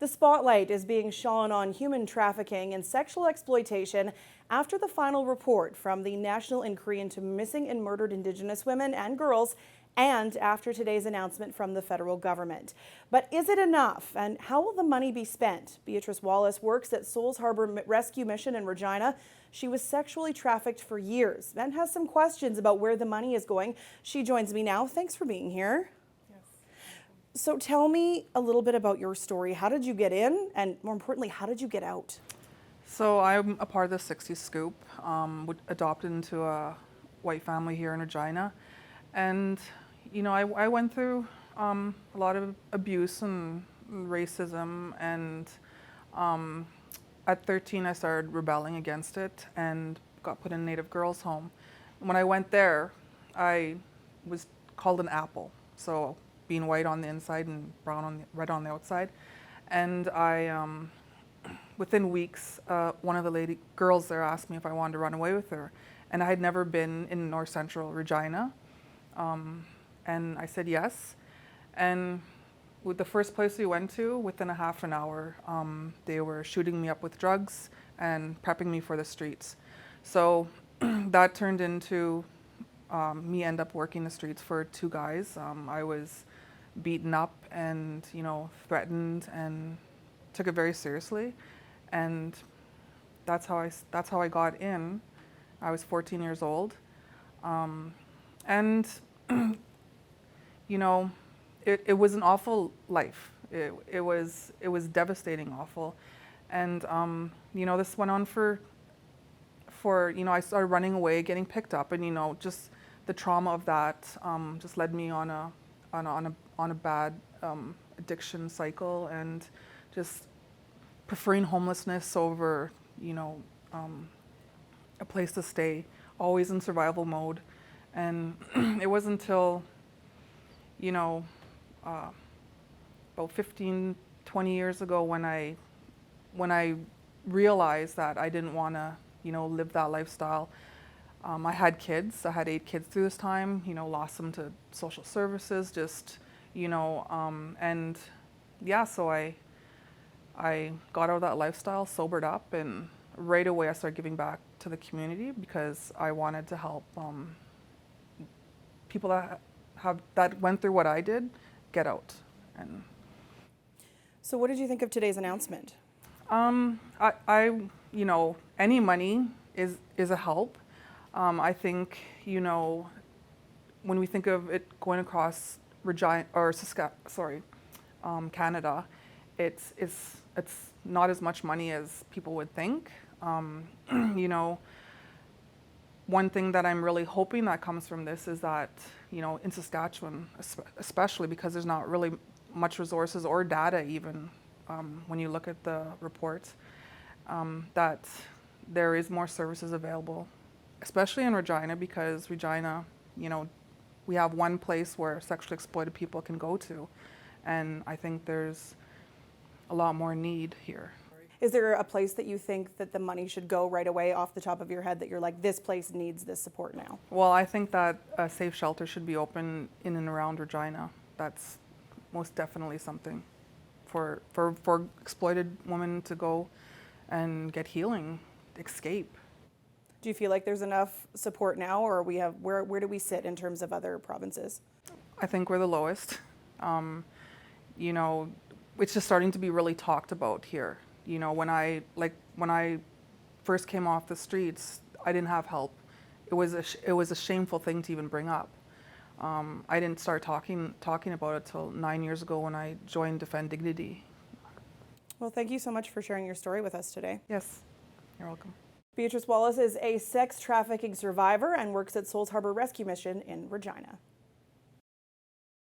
The spotlight is being shone on human trafficking and sexual exploitation after the final report from the National Inquiry into Missing and Murdered Indigenous Women and Girls, and after today's announcement from the federal government. But is it enough, and how will the money be spent? Beatrice Wallace works at Souls Harbor Rescue Mission in Regina. She was sexually trafficked for years and has some questions about where the money is going. She joins me now. Thanks for being here. So tell me a little bit about your story. How did you get in? And more importantly, how did you get out? So I'm a part of the 60 Scoop, adopted into a white family here in Regina. And, you know, I went through a lot of abuse and racism. And at 13, I started rebelling against it and got put in a Native girls' home. When I went there, I was called an apple. So being white on the inside and red on the outside. And I, within weeks, one of the girls there asked me if I wanted to run away with her. And I had never been in North Central Regina. And I said yes. And with the first place we went to, within a half an hour, they were shooting me up with drugs and prepping me for the streets. So that turned into me end up working the streets for two guys. I was beaten up and, you know, threatened, and took it very seriously. And that's how I got in. I was 14 years old. And, you know, it was an awful life. It was devastating, awful. And, you know, this went on for, you know, I started running away, getting picked up, and, you know, just the trauma of that just led me on a bad addiction cycle, and just preferring homelessness over, you know, a place to stay, always in survival mode. And it wasn't until, you know, about 15, 20 years ago when I realized that I didn't want to, you know, live that lifestyle. I had kids. I had 8 kids through this time, you know, lost them to social services, just, you know, and yeah, so I got out of that lifestyle, sobered up, and right away I started giving back to the community because I wanted to help people that went through what I did get out. And so what did you think of today's announcement? You know, any money is a help. I think, you know, when we think of it going across Regina or Canada, it's not as much money as people would think. You know, one thing that I'm really hoping that comes from this is that, you know, in Saskatchewan, especially because there's not really much resources or data even when you look at the reports, that there is more services available, especially in Regina, because Regina, you know, we have one place where sexually exploited people can go to, and I think there's a lot more need here. Is there a place that you think that the money should go right away off the top of your head that you're like, this place needs this support now? Well, I think that a safe shelter should be open in and around Regina. That's most definitely something for exploited women to go and get healing, escape. Do you feel like there's enough support now, or where do we sit in terms of other provinces? I think we're the lowest. You know, it's just starting to be really talked about here. You know, when I first came off the streets, I didn't have help. It was a shameful thing to even bring up. I didn't start talking about it till 9 years ago when I joined Defend Dignity. Well, thank you so much for sharing your story with us today. Yes, you're welcome. Beatrice Wallace is a sex trafficking survivor and works at Souls Harbor Rescue Mission in Regina.